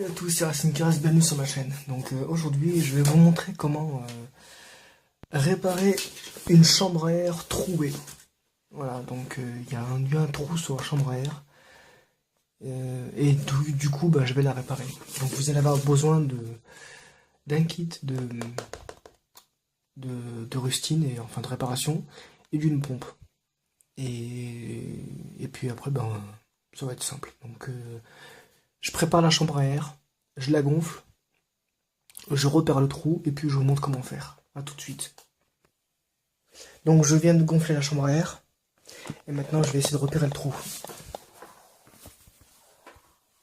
Salut à tous, c'est Racine qui reste, bienvenue sur ma chaîne. Donc aujourd'hui je vais vous montrer comment réparer une chambre à air trouée. Voilà, donc il y a un trou sur la chambre à air et du coup je vais la réparer. Donc vous allez avoir besoin d'un kit de rustine et enfin de réparation et d'une pompe. Et puis après ça va être simple. Donc je prépare la chambre à air, je la gonfle. Je repère le trou et puis je vous montre comment faire. A tout de suite. Donc je viens de gonfler la chambre à air et maintenant je vais essayer de repérer le trou.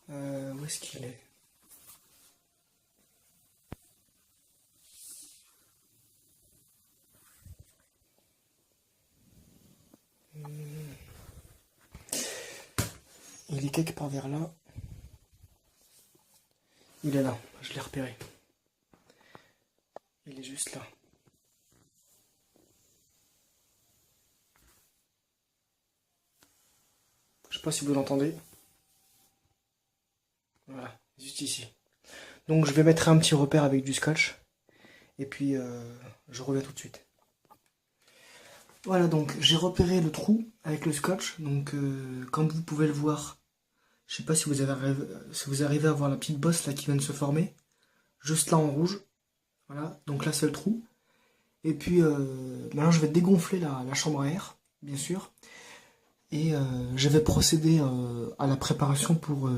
Où est-ce qu'il est? Il est quelque part vers là. Il est là, je l'ai repéré. Il est juste là. Je sais pas si vous l'entendez. Voilà, juste ici. Donc je vais mettre un petit repère avec du scotch. Et puis je reviens tout de suite. Voilà, donc j'ai repéré le trou avec le scotch. Donc comme vous pouvez le voir, je sais pas si vous arrivez à voir la petite bosse là qui vient de se former. Juste là en rouge. Voilà, donc là c'est le trou. Et puis maintenant je vais dégonfler la chambre à air, bien sûr. Et je vais procéder à la préparation pour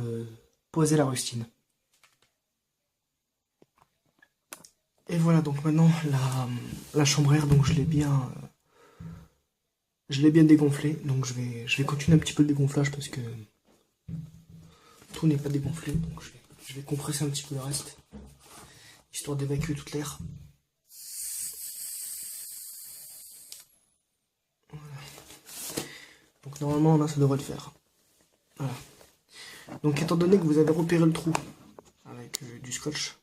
poser la rustine. Et voilà, donc maintenant la chambre à air, donc je l'ai bien dégonflé. Donc je vais continuer un petit peu le dégonflage parce que tout n'est pas dégonflé. Donc je vais compresser un petit peu le reste, histoire d'évacuer toute l'air. Donc normalement là ça devrait le faire. Voilà. Donc étant donné que vous avez repéré le trou avec du scotch,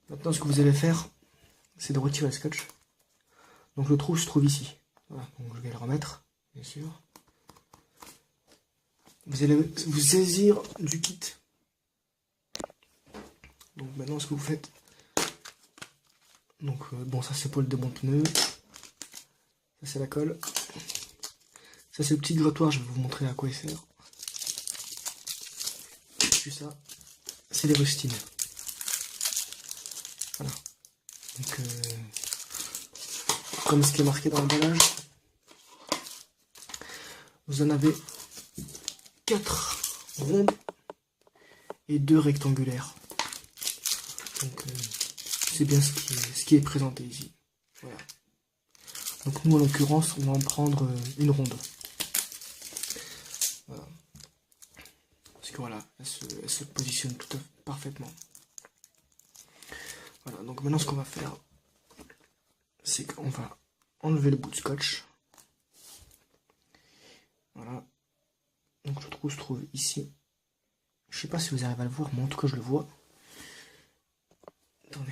maintenant ce que vous allez faire, c'est de retirer le scotch. Donc le trou se trouve ici. Voilà, donc je vais le remettre, bien sûr. Vous allez vous saisir du kit. Donc maintenant ce que vous faites, donc bon ça c'est pour le démonte-pneu, ça c'est la colle, ça c'est le petit grattoir, je vais vous montrer à quoi il sert. Et puis ça, c'est les rustines. Voilà. Donc comme ce qui est marqué dans l'emballage, vous en avez 4 rondes et 2 rectangulaires. Donc c'est bien ce qui est présenté ici. Voilà. Donc nous en l'occurrence on va en prendre une ronde. Voilà. Parce que voilà, elle se positionne tout à fait parfaitement. Voilà, donc maintenant ce qu'on va faire, c'est qu'on va enlever le bout de scotch. Voilà. Donc le trou se trouve ici. Je sais pas si vous arrivez à le voir, mais en tout cas je le vois. Attendez.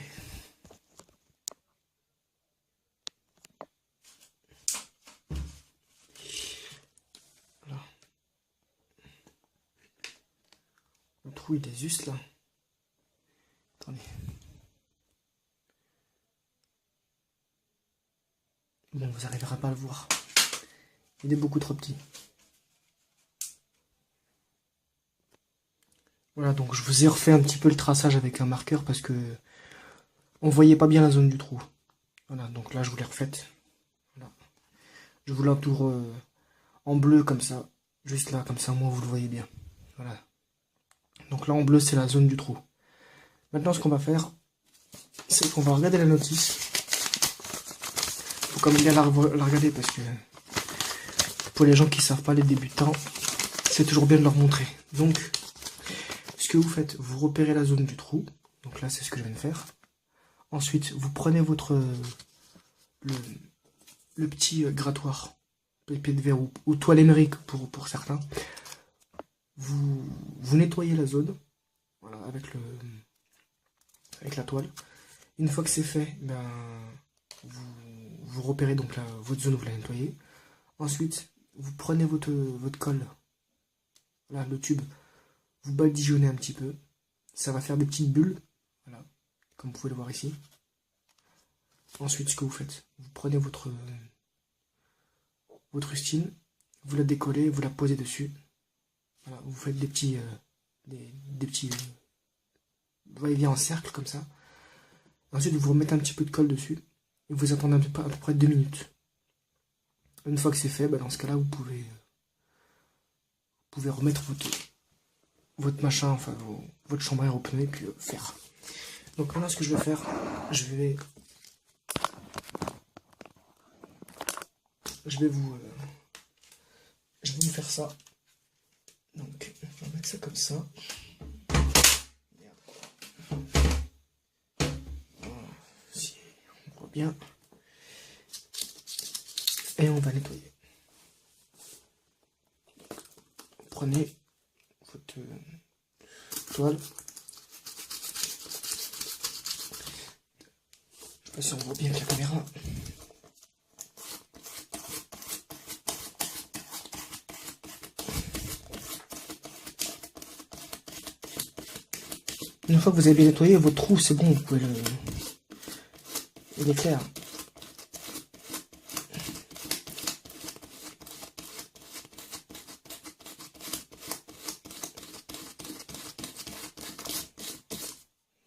Voilà. Le trou il est juste là. Attendez. Bon, vous n'arriverez pas à le voir. Il est beaucoup trop petit. Voilà, donc je vous ai refait un petit peu le traçage avec un marqueur parce que on voyait pas bien la zone du trou. Voilà, donc là je vous l'ai refaite. Voilà. Je vous l'entoure en bleu comme ça, juste là, comme ça, moi vous le voyez bien. Voilà. Donc là en bleu c'est la zone du trou. Maintenant ce qu'on va faire, c'est qu'on va regarder la notice. Faut quand même bien la regarder parce que pour les gens qui savent pas, les débutants, c'est toujours bien de leur montrer. Donc ce que vous faites, vous repérez la zone du trou. Donc là c'est ce que je viens de faire. Ensuite vous prenez le petit grattoir, pépé de verre ou toile émeric pour certains. Vous nettoyez la zone, voilà, avec la toile. Une fois que c'est fait, vous repérez donc votre zone où vous la nettoyez. Ensuite, vous prenez votre colle, là, le tube, vous badigeonnez un petit peu. Ça va faire des petites bulles, voilà, comme vous pouvez le voir ici. Ensuite, ce que vous faites, vous prenez votre rustine, vous la décollez, vous la posez dessus. Voilà, vous faites des petits va-et-vient en cercle comme ça. Ensuite, vous remettez un petit peu de colle dessus et vous attendez à peu près 2 minutes. Une fois que c'est fait, dans ce cas-là, vous pouvez remettre votre machin, enfin votre chambre à air au pneu et puis faire. Donc maintenant, ce que je vais faire, je vais vous faire ça. Donc, on va mettre ça comme ça. Voilà, si on voit bien. Et on va nettoyer. Prenez votre toile. Je sais pas si on voit bien avec la caméra. Une fois que vous avez bien nettoyé votre trou, c'est bon, vous pouvez il est clair.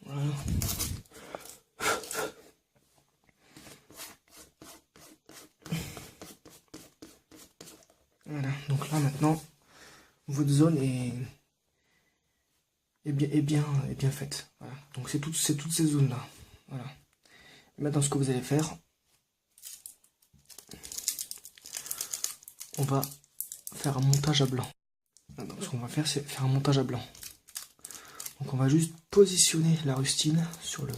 Voilà. Voilà, donc là maintenant, votre zone est bien faite. Voilà. Donc c'est toutes ces zones-là. Voilà. Et maintenant, ce que vous allez faire, on va faire un montage à blanc. Donc, ce qu'on va faire, c'est faire un montage à blanc. Donc on va juste positionner la rustine sur la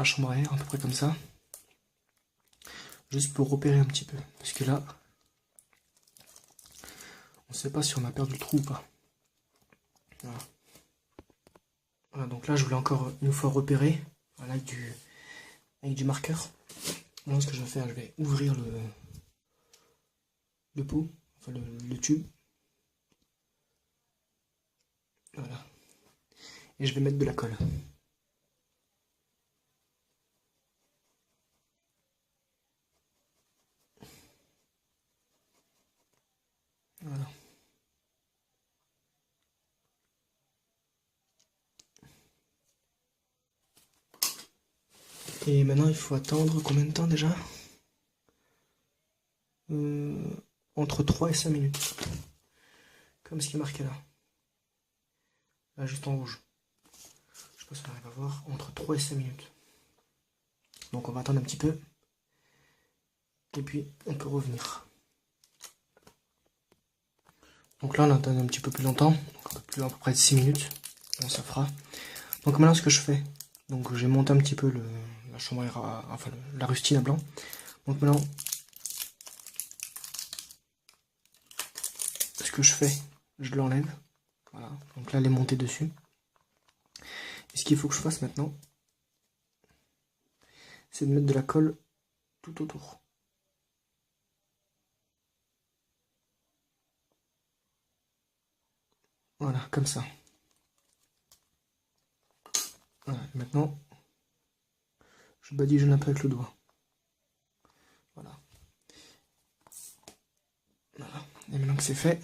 chambre à air, à peu près comme ça. Juste pour repérer un petit peu. Parce que là, on ne sait pas si on a perdu le trou ou pas. Voilà. Voilà, donc là je voulais encore une fois repérer, voilà, avec du marqueur. Maintenant ce que je vais faire, je vais ouvrir le pot, enfin le tube. Voilà. Et je vais mettre de la colle. Voilà. Et maintenant il faut attendre combien de temps déjà? Entre 3 et 5 minutes. Comme ce qui est marqué là. Là juste en rouge. Je sais pas si on arrive à voir. Entre 3 et 5 minutes. Donc on va attendre un petit peu. Et puis on peut revenir. Donc là on attend un petit peu plus longtemps. Donc à peu près de 6 minutes. Bon, ça fera. Donc maintenant ce que je fais. Donc j'ai monté un petit peu la chambre à air, enfin la rustine à blanc. Donc maintenant ce que je fais, je l'enlève. Voilà. Donc là elle est montée dessus. Et ce qu'il faut que je fasse maintenant, c'est de mettre de la colle tout autour. Voilà, comme ça. Voilà, maintenant, je badigeonne un peu avec le doigt. Voilà. Voilà. Et maintenant que c'est fait,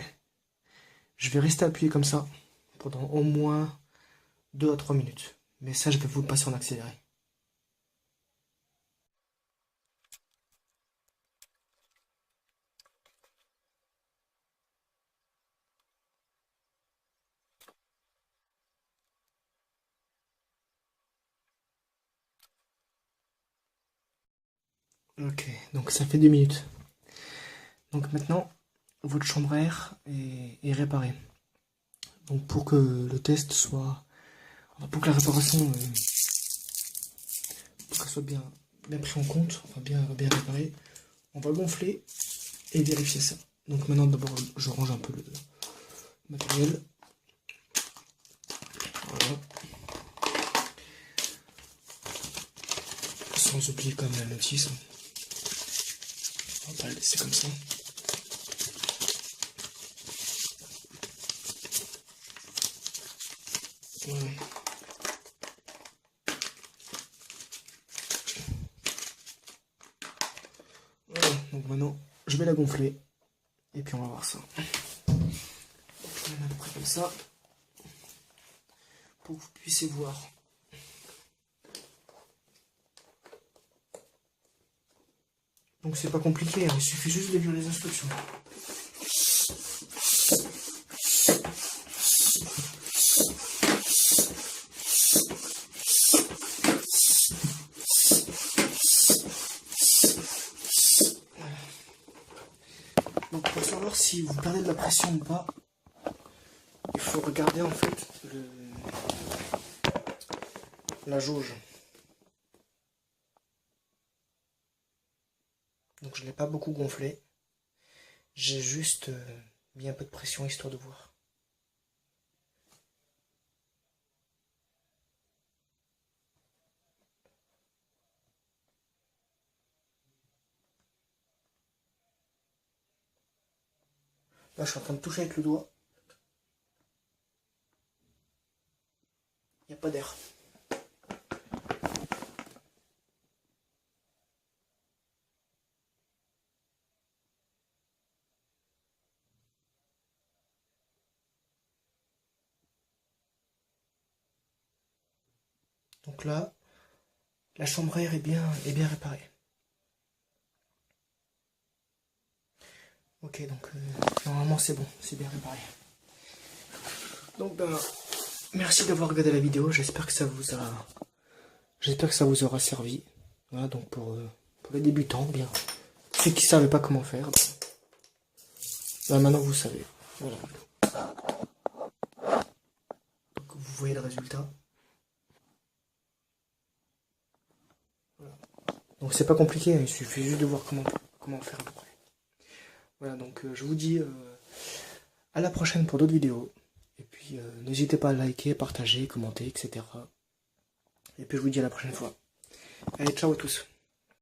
je vais rester appuyé comme ça pendant au moins 2 à 3 minutes. Mais ça, je vais vous le passer en accéléré. Ok, donc ça fait 2 minutes. Donc maintenant, votre chambre à air est réparée. Donc pour que le test soit... Pour que la réparation... pour qu'elle soit bien pris en compte, enfin bien réparée, on va gonfler et vérifier ça. Donc maintenant d'abord je range un peu le matériel. Voilà. Sans oublier quand même la notice. On va pas la laisser comme ça. Voilà. Voilà. Donc maintenant, je vais la gonfler. Et puis on va voir ça. Donc, je vais la mettre à peu près comme ça. Pour que vous puissiez voir. Donc c'est pas compliqué, hein, il suffit juste de lire les instructions. Voilà. Donc pour savoir si vous perdez de la pression ou pas, il faut regarder en fait la jauge. Donc je ne l'ai pas beaucoup gonflé. J'ai juste mis un peu de pression histoire de voir. Là je suis en train de toucher avec le doigt. Il n'y a pas d'air. Donc là, la chambre à air est bien réparée. Ok, donc normalement c'est bon, c'est bien réparé. Donc ben, merci d'avoir regardé la vidéo, j'espère que ça vous aura servi. Voilà, donc pour les débutants, bien. Ceux qui ne savaient pas comment faire, ben, maintenant vous savez. Voilà. Donc vous voyez le résultat. Voilà. Donc c'est pas compliqué, hein, il suffit juste de voir comment faire à peu près. Voilà, donc je vous dis à la prochaine pour d'autres vidéos. Et puis n'hésitez pas à liker, partager, commenter, etc. Et puis je vous dis à la prochaine fois. Allez, ciao à tous.